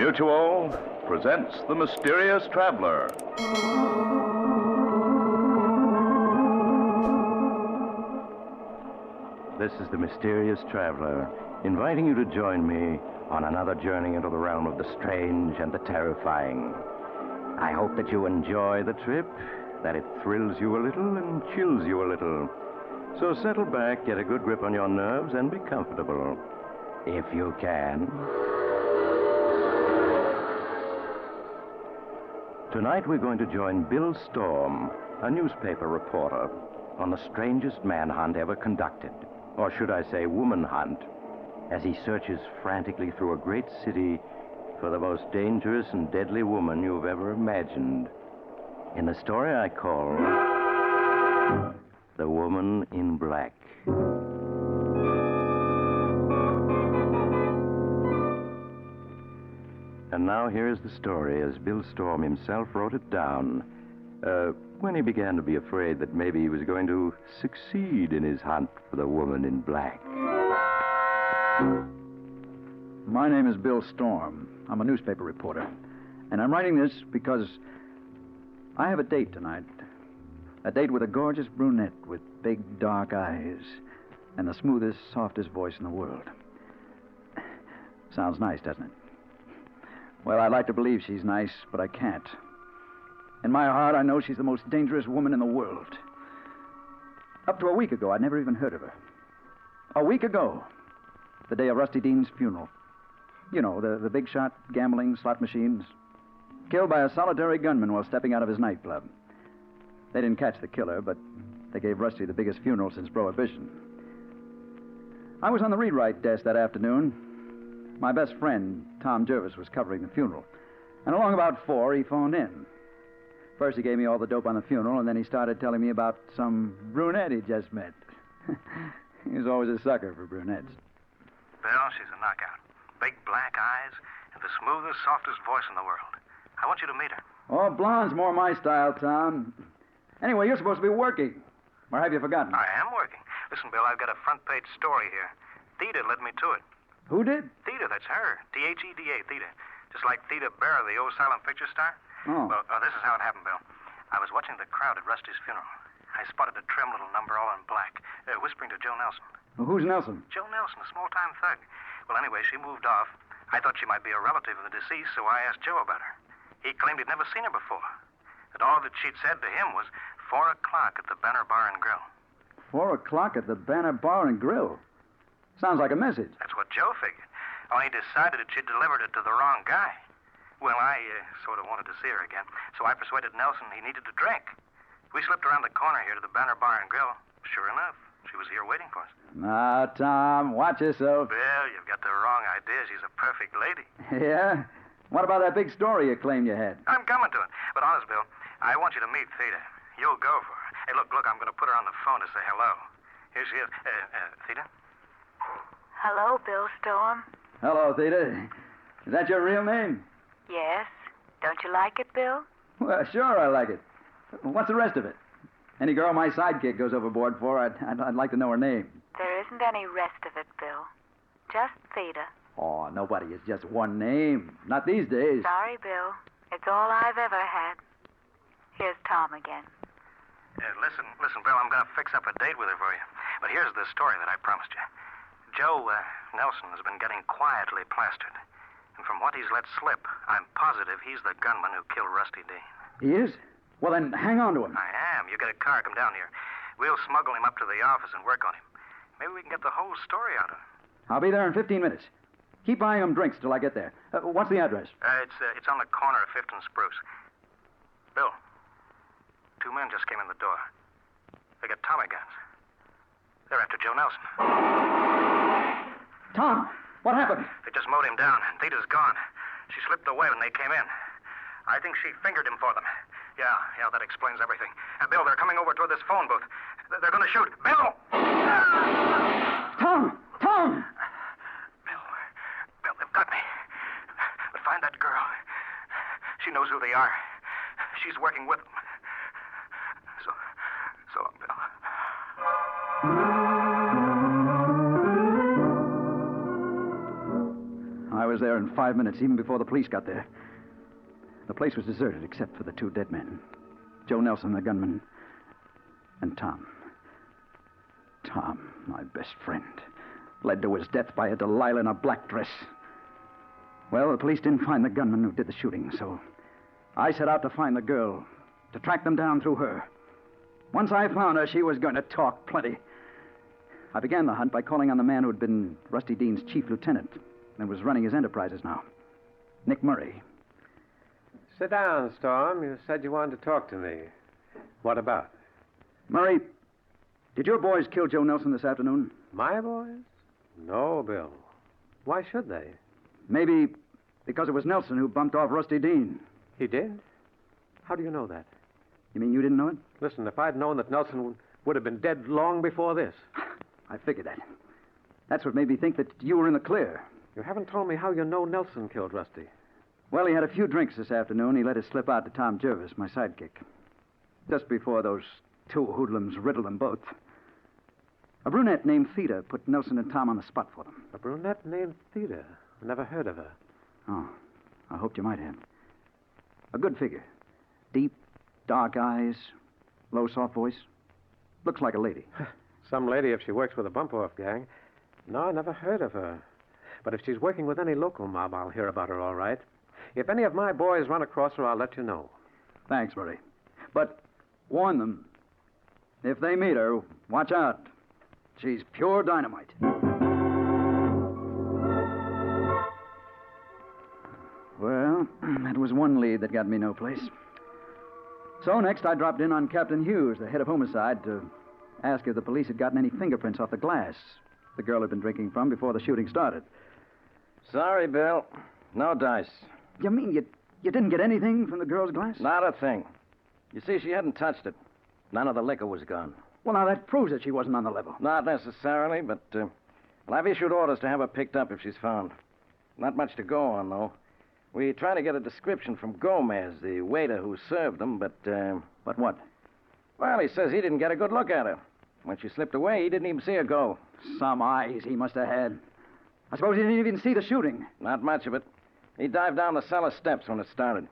Mutual presents The Mysterious Traveler. This is The Mysterious Traveler, inviting you to join me on another journey into the realm of the strange and the terrifying. I hope that you enjoy the trip, that it thrills you a little and chills you a little. So settle back, get a good grip on your nerves, and be comfortable, if you can. Tonight we're going to join Bill Storm, a newspaper reporter, on the strangest manhunt ever conducted, or should I say woman hunt, as he searches frantically through a great city for the most dangerous and deadly woman you've ever imagined. In the story I call The Woman in Black. And now here's the story as Bill Storm himself wrote it down when he began to be afraid that maybe he was going to succeed in his hunt for the woman in black. My name is Bill Storm. I'm a newspaper reporter. And I'm writing this because I have a date tonight. A date with a gorgeous brunette with big, dark eyes and the smoothest, softest voice in the world. Sounds nice, doesn't it? Well, I'd like to believe she's nice, but I can't. In my heart, I know she's the most dangerous woman in the world. Up to a week ago, I'd never even heard of her. A week ago, the day of Rusty Dean's funeral. You know, the big shot, gambling, slot machines. Killed by a solitary gunman while stepping out of his nightclub. They didn't catch the killer, but they gave Rusty the biggest funeral since Prohibition. I was on the rewrite desk that afternoon. My best friend, Tom Jervis, was covering the funeral. And along about 4, he phoned in. First, he gave me all the dope on the funeral, and then he started telling me about some brunette he just met. He was always a sucker for brunettes. Bill, she's a knockout. Big black eyes and the smoothest, softest voice in the world. I want you to meet her. Oh, blonde's more my style, Tom. Anyway, you're supposed to be working. Or have you forgotten? I am working. Listen, Bill, I've got a front-page story here. Theda led me to it. Who did? Theda, that's her. Theda, Theda. Just like Theda Barra, the old silent picture star. Oh. Well, this is how it happened, Bill. I was watching the crowd at Rusty's funeral. I spotted a trim little number all in black, whispering to Joe Nelson. Well, who's Nelson? Joe Nelson, a small-time thug. Well, anyway, she moved off. I thought she might be a relative of the deceased, so I asked Joe about her. He claimed he'd never seen her before. That all that she'd said to him was 4 o'clock at the Banner Bar and Grill. 4 o'clock at the Banner Bar and Grill? Sounds like a message. That's what Joe figured. Only he decided that she'd delivered it to the wrong guy. Well, I sort of wanted to see her again, so I persuaded Nelson he needed a drink. We slipped around the corner here to the Banner Bar and Grill. Sure enough, she was here waiting for us. Now, Tom, watch yourself. Bill, you've got the wrong idea. She's a perfect lady. Yeah? What about that big story you claimed you had? I'm coming to it. But honest, Bill, I want you to meet Theda. You'll go for her. Hey, look, I'm going to put her on the phone to say hello. Here she is. Theda? Hello, Bill Storm. Hello, Theda. Is that your real name? Yes. Don't you like it, Bill? Well, sure I like it. What's the rest of it? Any girl my sidekick goes overboard for, I'd like to know her name. There isn't any rest of it, Bill. Just Theda. Oh, nobody is just one name. Not these days. Sorry, Bill. It's all I've ever had. Here's Tom again. Listen, Bill, I'm going to fix up a date with her for you. But here's the story that I promised you. Joe Nelson has been getting quietly plastered. And from what he's let slip, I'm positive he's the gunman who killed Rusty Dean. He is? Well, then hang on to him. I am. You get a car, come down here. We'll smuggle him up to the office and work on him. Maybe we can get the whole story out of him. I'll be there in 15 minutes. Keep buying him drinks till I get there. What's the address? It's on the corner of 5th and Spruce. Bill, 2 men just came in the door. They got Tommy guns. They're after Joe Nelson. Tom, what happened? They just mowed him down. Theda's gone. She slipped away when they came in. I think she fingered him for them. Yeah, that explains everything. Bill, they're coming over toward this phone booth. They're going to shoot. Bill! Tom! Bill, they've got me. But find that girl. She knows who they are. She's working with them. So long, Bill. I was was there in 5 minutes, even before the police got there. The place was deserted except for the 2 dead men. Joe Nelson, the gunman, and Tom. Tom, my best friend, led to his death by a Delilah in a black dress. Well, the police didn't find the gunman who did the shooting, so I set out to find the girl, to track them down through her. Once I found her, she was going to talk plenty. I began the hunt by calling on the man who had been Rusty Dean's chief lieutenant and was running his enterprises now, Nick Murray. Sit down, Storm. You said you wanted to talk to me. What about? Murray, did your boys kill Joe Nelson this afternoon? My boys? No, Bill. Why should they? Maybe because it was Nelson who bumped off Rusty Dean. He did? How do you know that? You mean you didn't know it? Listen, if I'd known that Nelson would have been dead long before this. I figured that. That's what made me think that you were in the clear. You haven't told me how you know Nelson killed Rusty. Well, he had a few drinks this afternoon. He let it slip out to Tom Jervis, my sidekick. Just before those 2 hoodlums riddled them both. A brunette named Theda put Nelson and Tom on the spot for them. A brunette named Theda. Never heard of her. Oh, I hoped you might have. A good figure. Deep, dark eyes, low, soft voice. Looks like a lady. Some lady if she works with a bump-off gang. No, I never heard of her. But if she's working with any local mob, I'll hear about her all right. If any of my boys run across her, I'll let you know. Thanks, Murray. But warn them. If they meet her, watch out. She's pure dynamite. Well, that was one lead that got me no place. So next I dropped in on Captain Hughes, the head of homicide, to ask if the police had gotten any fingerprints off the glass the girl had been drinking from before the shooting started. Sorry, Bill. No dice. You mean you didn't get anything from the girl's glass? Not a thing. You see, she hadn't touched it. None of the liquor was gone. Well, now that proves that she wasn't on the level. Not necessarily, but well, I've issued orders to have her picked up if she's found. Not much to go on, though. We try to get a description from Gomez, the waiter who served them, but... But what? Well, he says he didn't get a good look at her. When she slipped away, he didn't even see her go. Some eyes he must have had. I suppose he didn't even see the shooting. Not much of it. He dived down the cellar steps when it started.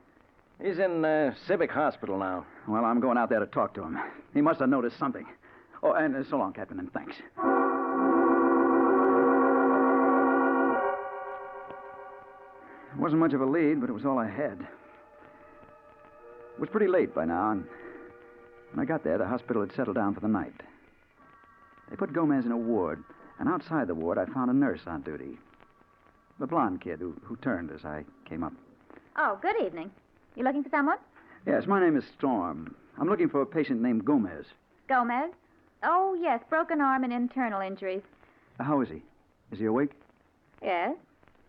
He's in Civic Hospital now. Well, I'm going out there to talk to him. He must have noticed something. Oh, and so long, Captain, and thanks. It wasn't much of a lead, but it was all I had. It was pretty late by now, and when I got there, the hospital had settled down for the night. They put Gomez in a ward, and outside the ward, I found a nurse on duty. The blonde kid who turned as I came up. Oh, good evening. You looking for someone? Yes, my name is Storm. I'm looking for a patient named Gomez. Gomez? Oh, yes, broken arm and internal injuries. How is he? Is he awake? Yes.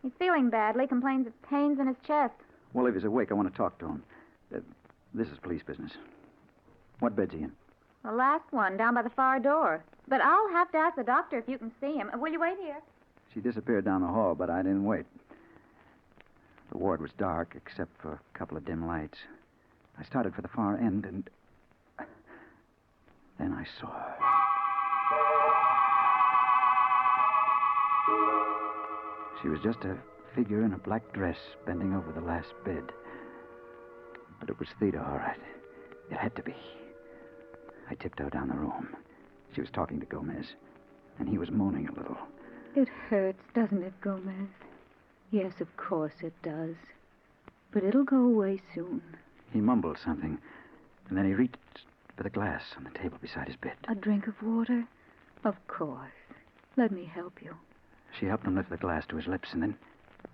He's feeling badly, complains of pains in his chest. Well, if he's awake, I want to talk to him. This is police business. What bed's he in? The last one, down by the far door. But I'll have to ask the doctor if you can see him. Will you wait here? She disappeared down the hall, but I didn't wait. The ward was dark, except for a couple of dim lights. I started for the far end, and then I saw her. She was just a figure in a black dress bending over the last bed. But it was Theda, all right. It had to be. I tiptoed down the room. She was talking to Gomez, and he was moaning a little. It hurts, doesn't it, Gomez? Yes, of course it does. But it'll go away soon. He mumbled something, and then he reached for the glass on the table beside his bed. A drink of water? Of course. Let me help you. She helped him lift the glass to his lips, and then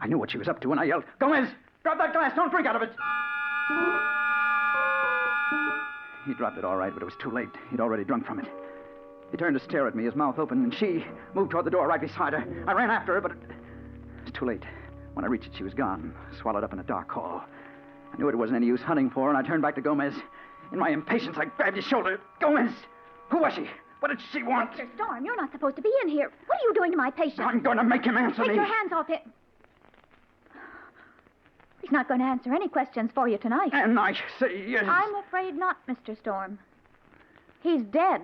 I knew what she was up to, and I yelled, Gomez, drop that glass, don't drink out of it. He dropped it all right, but it was too late. He'd already drunk from it. He turned to stare at me, his mouth open, and she moved toward the door right beside her. I ran after her, but it was too late. When I reached it, she was gone, swallowed up in a dark hall. I knew it wasn't any use hunting for her, and I turned back to Gomez. In my impatience, I grabbed his shoulder. Gomez! Who was she? What did she want? Mr. Storm, you're not supposed to be in here. What are you doing to my patient? I'm going to make him answer me. Take your hands off him. He's not going to answer any questions for you tonight. And I say yes. I'm afraid not, Mr. Storm. He's dead.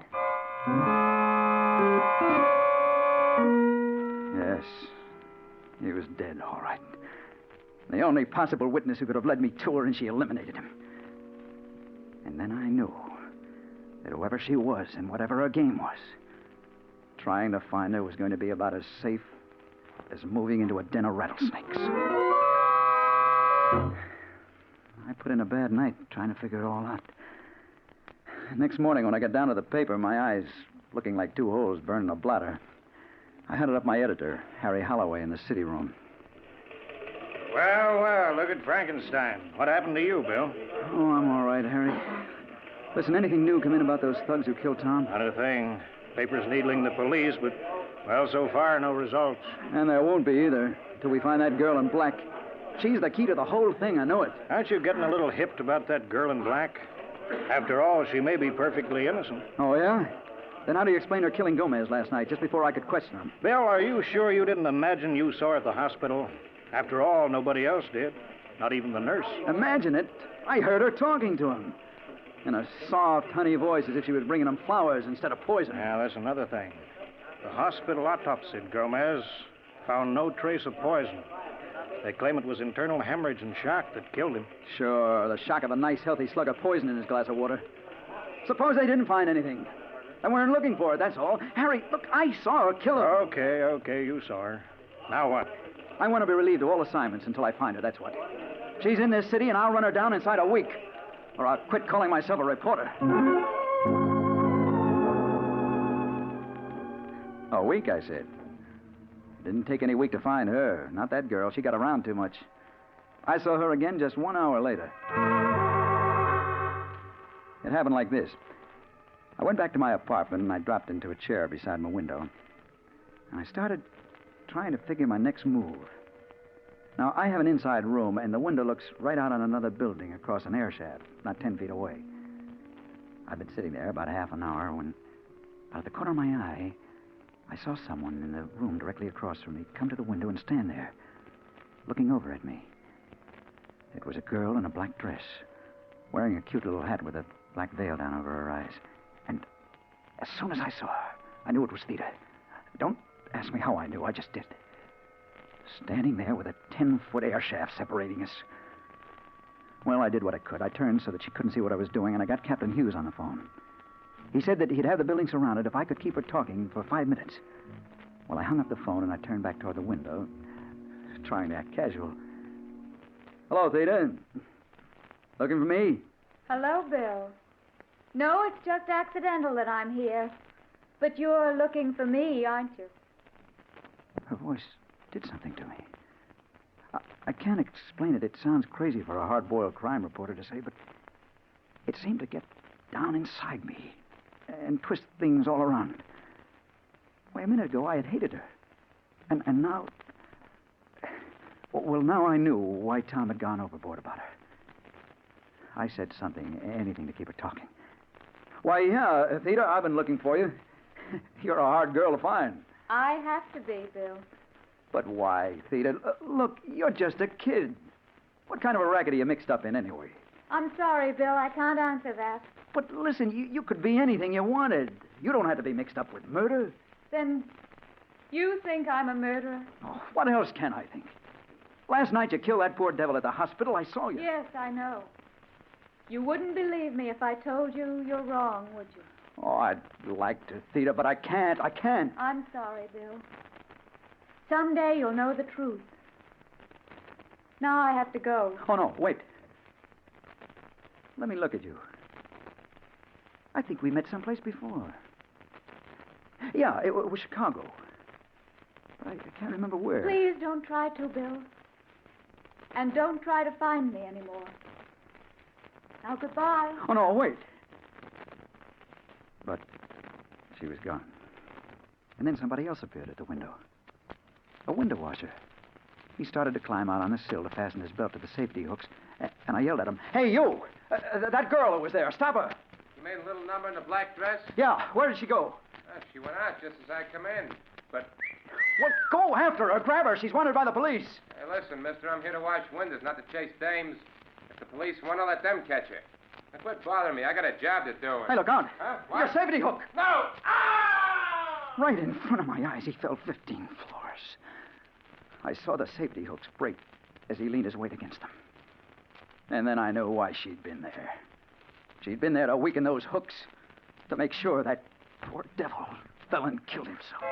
Yes. He was dead, all right. The only possible witness who could have led me to her, and she eliminated him. And then I knew that whoever she was and whatever her game was, trying to find her was going to be about as safe as moving into a den of rattlesnakes. I put in a bad night trying to figure it all out. Next morning, when I got down to the paper, my eyes looking like two holes burned in a bladder, I hunted up my editor, Harry Holloway, in the city room. Well, look at Frankenstein. What happened to you, Bill? Oh, I'm all right, Harry. Listen, anything new come in about those thugs who killed Tom? Not a thing. Papers needling the police, but, well, so far, no results. And there won't be either, till we find that girl in black. She's the key to the whole thing, I know it. Aren't you getting a little hipped about that girl in black? After all, she may be perfectly innocent. Oh, yeah? Then how do you explain her killing Gomez last night, just before I could question him? Bill, are you sure you didn't imagine you saw her at the hospital? After all, nobody else did. Not even the nurse. Imagine it. I heard her talking to him. In a soft, honey voice, as if she was bringing him flowers instead of poison. Yeah, that's another thing. The hospital autopsied Gomez. Found no trace of poison. They claim it was internal hemorrhage and shock that killed him. Sure, the shock of a nice, healthy slug of poison in his glass of water. Suppose they didn't find anything. They weren't looking for it, that's all. Harry, look, I saw her kill her. Okay, you saw her. Now what? I want to be relieved of all assignments until I find her, that's what. She's in this city, and I'll run her down inside a week. Or I'll quit calling myself a reporter. A week, I said. It didn't take any week to find her. Not that girl. She got around too much. I saw her again just 1 hour later. It happened like this. I went back to my apartment, and I dropped into a chair beside my window. And I started trying to figure my next move. Now, I have an inside room, and the window looks right out on another building across an air shaft, not 10 feet away. I'd been sitting there about half an hour when, out of the corner of my eye, I saw someone in the room directly across from me come to the window and stand there, looking over at me. It was a girl in a black dress, wearing a cute little hat with a black veil down over her eyes. And as soon as I saw her, I knew it was Theda. Don't ask me how I knew, I just did. Standing there with a 10-foot air shaft separating us. Well, I did what I could. I turned so that she couldn't see what I was doing, and I got Captain Hughes on the phone. He said that he'd have the building surrounded if I could keep her talking for 5 minutes. Well, I hung up the phone, and I turned back toward the window, trying to act casual. Hello, Theda. Looking for me? Hello, Bill. No, it's just accidental that I'm here. But you're looking for me, aren't you? Her voice did something to me. I can't explain it. It sounds crazy for a hard-boiled crime reporter to say, but it seemed to get down inside me and twist things all around. Why, a minute ago, I had hated her. And now... Well, now I knew why Tom had gone overboard about her. I said something, anything to keep her talking. Why, yeah, Theda, I've been looking for you. You're a hard girl to find. I have to be, Bill. But why, Theda? Look, you're just a kid. What kind of a racket are you mixed up in, anyway? I'm sorry, Bill. I can't answer that. But listen, you could be anything you wanted. You don't have to be mixed up with murder. Then you think I'm a murderer? Oh, what else can I think? Last night you killed that poor devil at the hospital. I saw you. Yes, I know. You wouldn't believe me if I told you you're wrong, would you? Oh, I'd like to, Theda, but I can't. I can't. I'm sorry, Bill. Someday you'll know the truth. Now I have to go. Oh, no, wait. Let me look at you. I think we met someplace before. Yeah, it was Chicago. But I can't remember where. Please don't try to, Bill. And don't try to find me anymore. Now, goodbye. Oh, no, wait. But she was gone. And then somebody else appeared at the window. A window washer. He started to climb out on the sill to fasten his belt to the safety hooks, and I yelled at him, "Hey, you! That girl who was there, stop her!" You made a little number in the black dress? Yeah, where did she go? She went out just as I come in. But... Well, go after her, grab her. She's wanted by the police. Hey, listen, mister, I'm here to wash windows, not to chase dames. If the police want to, let them catch her. Now, quit bothering me. I got a job to do. Hey, look out. Huh? What? Your safety hook. No! Ah! Right in front of my eyes, he fell 15 floors. I saw the safety hooks break as he leaned his weight against them. And then I knew why she'd been there. She'd been there to weaken those hooks, to make sure that poor devil fell and killed himself.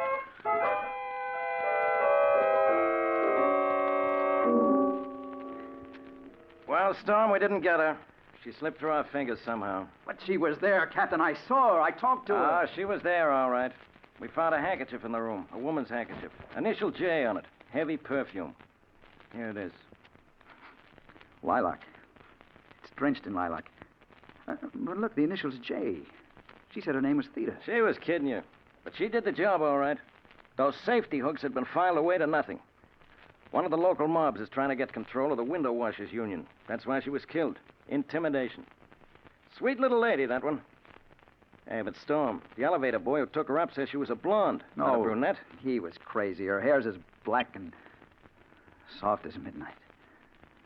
Well, Storm, we didn't get her. She slipped through our fingers somehow. But she was there, Captain. I saw her. I talked to her. She was there, all right. We found a handkerchief in the room, a woman's handkerchief. Initial J on it. Heavy perfume. Here it is. Lilac. It's drenched in lilac. But look, the initials J. She said her name was Theta. She was kidding you. But she did the job, all right. Those safety hooks had been filed away to nothing. One of the local mobs is trying to get control of the window washers union. That's why she was killed. Intimidation. Sweet little lady, that one. Hey, but Storm, the elevator boy who took her up says she was a blonde, not a brunette. He was crazy. Her hair's as black and soft as midnight.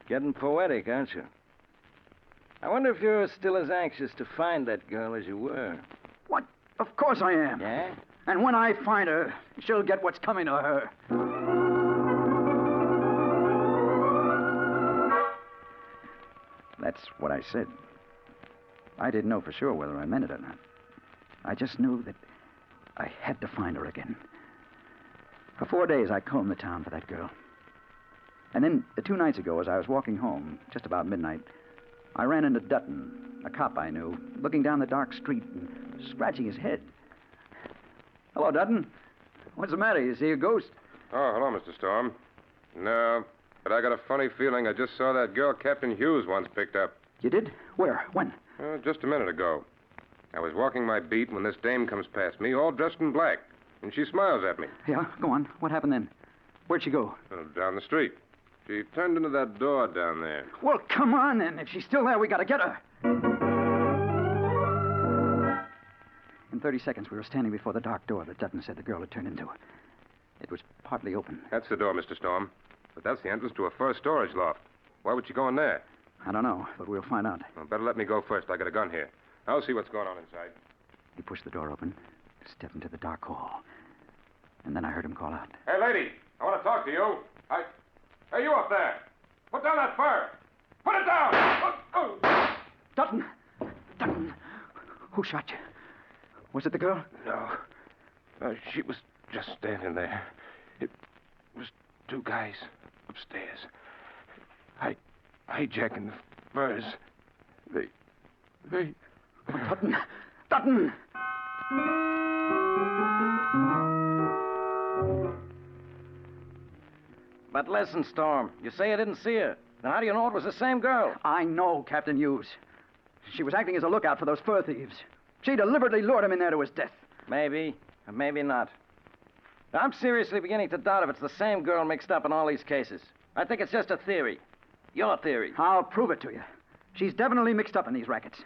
Getting poetic, aren't you? I wonder if you're still as anxious to find that girl as you were. What? Of course I am. Yeah? And when I find her, she'll get what's coming to her. That's what I said. I didn't know for sure whether I meant it or not. I just knew that I had to find her again. For 4 days, I combed the town for that girl. And then, 2 nights ago, as I was walking home, just about midnight, I ran into Dutton, a cop I knew, looking down the dark street and scratching his head. Hello, Dutton. What's the matter? You see a ghost? Oh, hello, Mr. Storm. No, but I got a funny feeling I just saw that girl Captain Hughes once picked up. You did? Where? When? Just a minute ago. I was walking my beat when this dame comes past me, all dressed in black, and she smiles at me. Yeah, go on. What happened then? Where'd she go? Down the street. She turned into that door down there. Well, come on, then. If she's still there, we gotta get her. In 30 seconds, we were standing before the dark door that Dutton said the girl had turned into. It was partly open. That's the door, Mr. Storm. But that's the entrance to a first storage loft. Why would she go in there? I don't know, but we'll find out. Well, better let me go first. I got a gun here. I'll see what's going on inside. He pushed the door open, stepped into the dark hall. And then I heard him call out. Hey, lady, I want to talk to you. Hey, you up there. Put down that fur. Put it down. Dutton! Dutton! Who shot you? Was it the girl? No, she was just standing there. It was 2 guys upstairs. Hijacking the furs. They... Oh, Dutton! Dutton! But listen, Storm, you say you didn't see her. Now, how do you know it was the same girl? I know, Captain Hughes. She was acting as a lookout for those fur thieves. She deliberately lured him in there to his death. Maybe, or maybe not. I'm seriously beginning to doubt if it's the same girl mixed up in all these cases. I think it's just a theory. Your theory. I'll prove it to you. She's definitely mixed up in these rackets.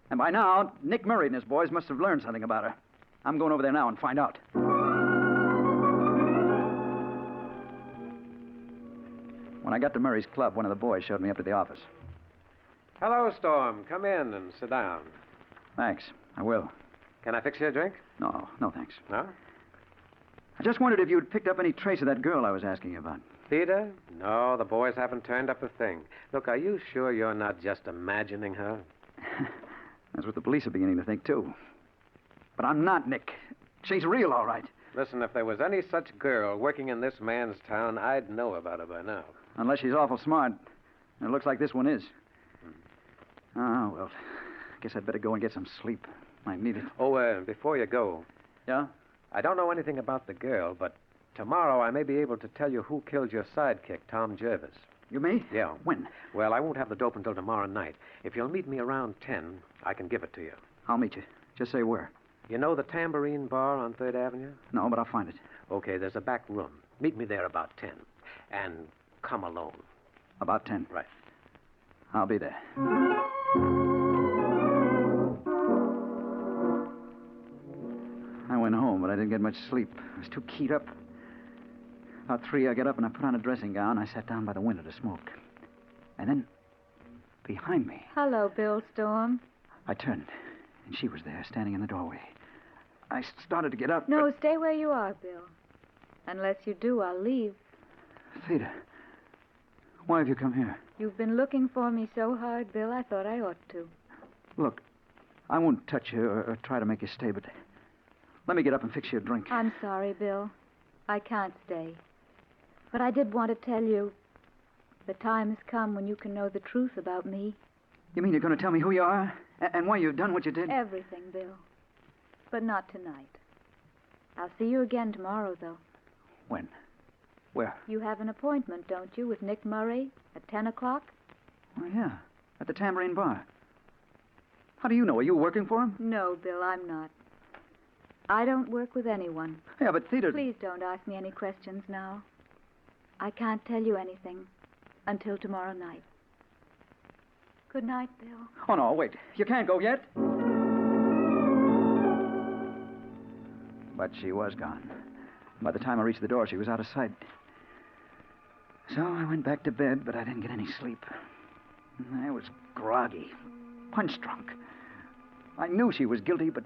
And by now, Nick Murray and his boys must have learned something about her. I'm going over there now and find out. When I got to Murray's club, one of the boys showed me up to the office. Hello, Storm. Come in and sit down. Thanks. I will. Can I fix you a drink? No, thanks. No? I just wondered if you'd picked up any trace of that girl I was asking you about. Theta? No, the boys haven't turned up a thing. Look, are you sure you're not just imagining her? That's what the police are beginning to think, too. But I'm not, Nick. She's real, all right. Listen, if there was any such girl working in this man's town, I'd know about her by now. Unless she's awful smart. And it looks like this one is. Oh, well, I guess I'd better go and get some sleep. Might need it. Oh, before you go, Yeah? I don't know anything about the girl, but tomorrow I may be able to tell you who killed your sidekick, Tom Jervis. You me? Yeah. When? Well, I won't have the dope until tomorrow night. If you'll meet me around 10, I can give it to you. I'll meet you. Just say where. You know the Tambourine Bar on 3rd Avenue? No, but I'll find it. Okay, there's a back room. Meet me there about 10. And come alone. About 10. Right. I'll be there. I went home, but I didn't get much sleep. I was too keyed up. About 3, I got up and I put on a dressing gown. I sat down by the window to smoke. And then, behind me, Hello, Bill Storm. I turned, and she was there, standing in the doorway. I started to get up. No, stay where you are, Bill. Unless you do, I'll leave. Theta, Why have you come here? You've been looking for me so hard, Bill, I thought I ought to. Look, I won't touch you or try to make you stay, but let me get up and fix you a drink. I'm sorry, Bill. I can't stay. But I did want to tell you the time has come when you can know the truth about me. You mean you're going to tell me who you are and why you've done what you did? Everything, Bill. But not tonight. I'll see you again tomorrow, though. When? Where? You have an appointment, don't you, with Nick Murray at 10 o'clock? Oh, yeah. At the Tambourine Bar. How do you know? Are you working for him? No, Bill, I'm not. I don't work with anyone. Yeah, but Theda... Please don't ask me any questions now. I can't tell you anything until tomorrow night. Good night, Bill. Oh, no, wait. You can't go yet? But she was gone. By the time I reached the door, she was out of sight. So I went back to bed, but I didn't get any sleep. I was groggy, punch-drunk. I knew she was guilty, but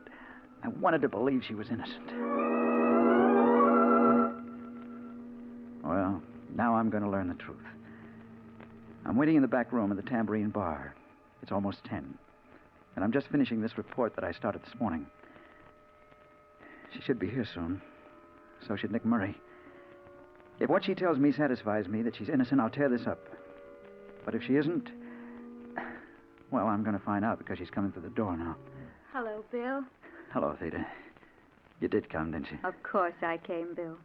I wanted to believe she was innocent. Well, now I'm going to learn the truth. I'm waiting in the back room of the Tambourine Bar. It's almost 10. And I'm just finishing this report that I started this morning. She should be here soon. So should Nick Murray. If what she tells me satisfies me that she's innocent, I'll tear this up. But if she isn't, well, I'm going to find out because she's coming through the door now. Hello, Bill. Hello, Theda. You did come, didn't you? Of course I came, Bill.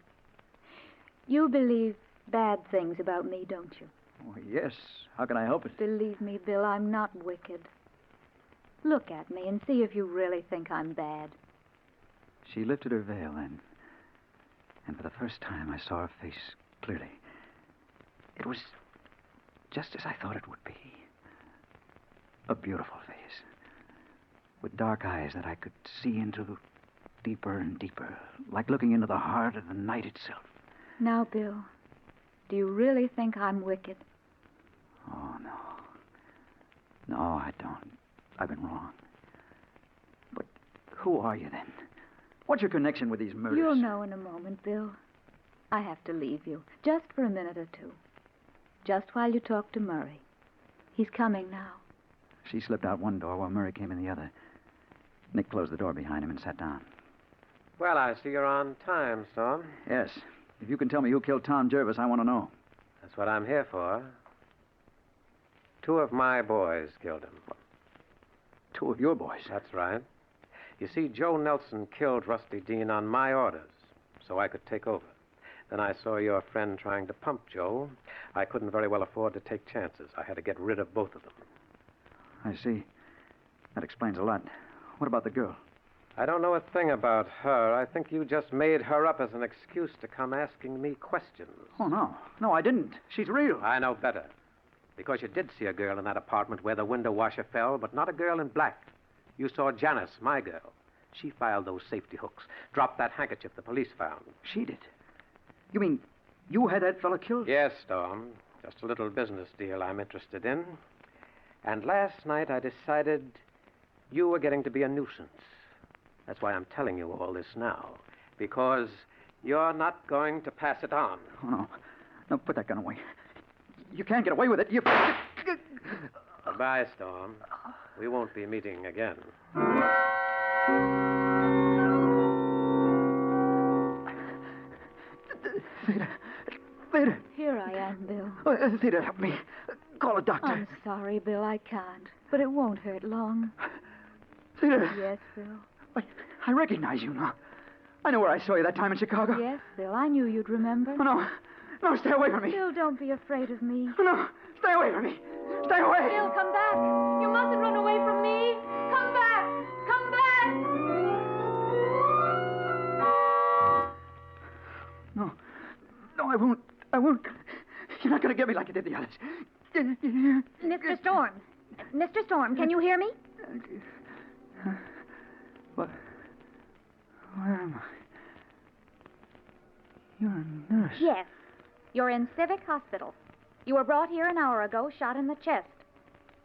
You believe bad things about me, don't you? Oh, yes. How can I help it? Believe me, Bill, I'm not wicked. Look at me and see if you really think I'm bad. She lifted her veil then. And for the first time, I saw her face clearly. It was just as I thought it would be. A beautiful face. With dark eyes that I could see into deeper and deeper, like looking into the heart of the night itself. Now, Bill, do you really think I'm wicked? Oh, no. No, I don't. I've been wrong. But who are you then? What's your connection with these murders? You'll know in a moment, Bill. I have to leave you, just for a minute or two. Just while you talk to Murray. He's coming now. She slipped out one door while Murray came in the other. Nick closed the door behind him and sat down. Well, I see you're on time, Storm. Yes. If you can tell me who killed Tom Jervis, I want to know. That's what I'm here for. 2 of my boys killed him. 2 of your boys? That's right. You see, Joe Nelson killed Rusty Dean on my orders, so I could take over. Then I saw your friend trying to pump Joe. I couldn't very well afford to take chances. I had to get rid of both of them. I see. That explains a lot. What about the girl? I don't know a thing about her. I think you just made her up as an excuse to come asking me questions. Oh, no. No, I didn't. She's real. I know better. Because you did see a girl in that apartment where the window washer fell, but not a girl in black. You saw Janice, my girl. She filed those safety hooks, dropped that handkerchief the police found. She did? You mean you had that fella killed? Yes, Storm. Just a little business deal I'm interested in. And last night I decided you were getting to be a nuisance. That's why I'm telling you all this now. Because you're not going to pass it on. Oh, no. No, put that gun away. You can't get away with it. You... Goodbye, Storm. We won't be meeting again. Theda. Here I am, Bill. Oh, Theda, help me. Call a doctor. I'm sorry, Bill, I can't. But it won't hurt long. Theda. Yes, Bill. I recognize you now. I know where I saw you that time in Chicago. Yes, Bill, I knew you'd remember. Oh, no. No, stay away from me. Bill, don't be afraid of me. Oh, no. Stay away from me. Stay away. Bill, come back. You mustn't run away from me. Come back. Come back. No. No, I won't. I won't. You're not going to get me like you did the others. Mr. Storm. Mr. Storm, can you hear me? What? Where am I? You're a nurse. Yes. You're in Civic Hospital. You were brought here an hour ago, shot in the chest.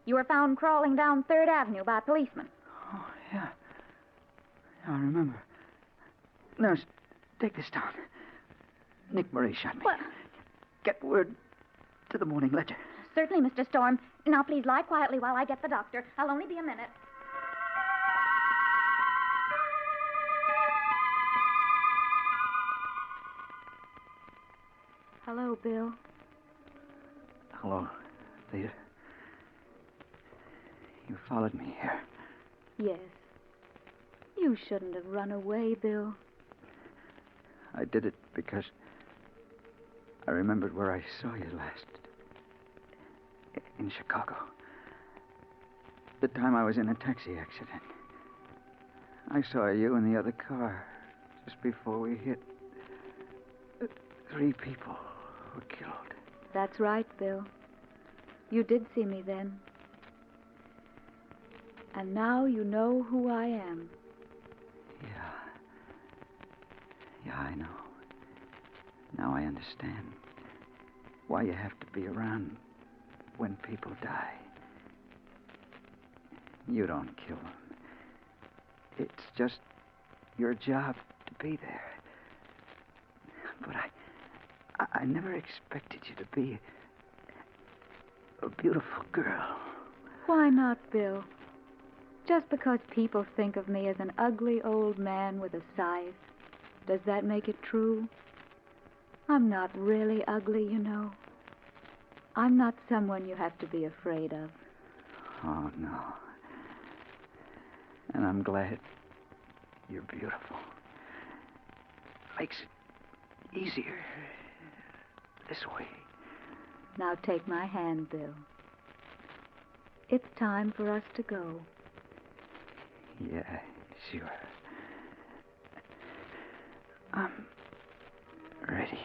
You were found crawling down 3rd Avenue by policemen. Oh, yeah. I remember. Nurse, take this down. Nick Murray shot me. What? Get word to the Morning Ledger. Certainly, Mr. Storm. Now, please lie quietly while I get the doctor. I'll only be a minute. Hello, Bill. Hello, Thea. You followed me here. Yes. You shouldn't have run away, Bill. I did it because I remembered where I saw you last. In Chicago. The time I was in a taxi accident. I saw you in the other car just before we hit. 3 people were killed. That's right, Bill. You did see me then. And now you know who I am. Yeah, I know. Now I understand why you have to be around when people die. You don't kill them. It's just your job to be there. But I never expected you to be a beautiful girl. Why not, Bill? Just because people think of me as an ugly old man with a scythe, does that make it true? I'm not really ugly, you know. I'm not someone you have to be afraid of. Oh, no. And I'm glad you're beautiful. Makes it easier this way. Now take my hand, Bill. It's time for us to go. Yeah, sure. I'm ready.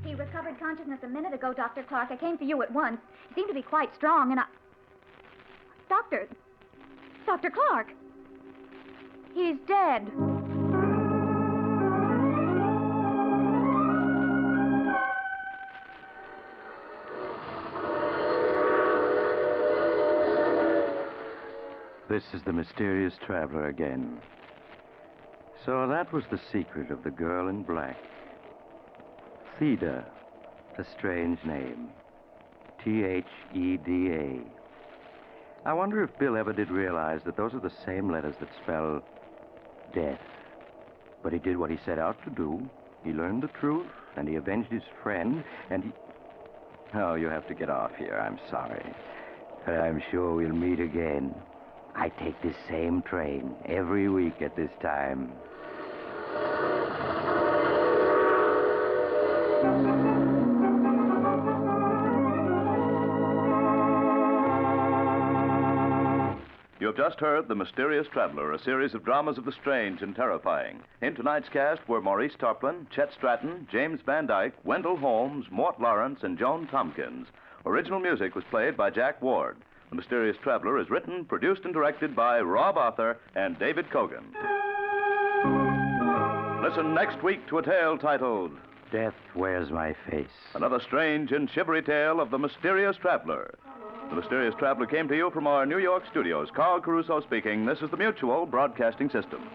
He recovered consciousness a minute ago, Dr. Clark. I came for you at once. He seemed to be quite strong, and I... Dr. Clark! He's dead. This is the mysterious traveler again. So that was the secret of the girl in black. Theda, a strange name. Theda. I wonder if Bill ever did realize that those are the same letters that spell death. But he did what he set out to do. He learned the truth, and he avenged his friend, and he... Oh, you have to get off here. I'm sorry. But I'm sure we'll meet again. I take this same train every week at this time. You have just heard The Mysterious Traveler, a series of dramas of the strange and terrifying. In tonight's cast were Maurice Tarplin, Chet Stratton, James Van Dyke, Wendell Holmes, Mort Lawrence, and Joan Tompkins. Original music was played by Jack Ward. The Mysterious Traveler is written, produced, and directed by Rob Arthur and David Kogan. Listen next week to a tale titled Death Wears My Face. Another strange and shivery tale of the Mysterious Traveler. The Mysterious Traveler came to you from our New York studios. Carl Caruso speaking. This is the Mutual Broadcasting System.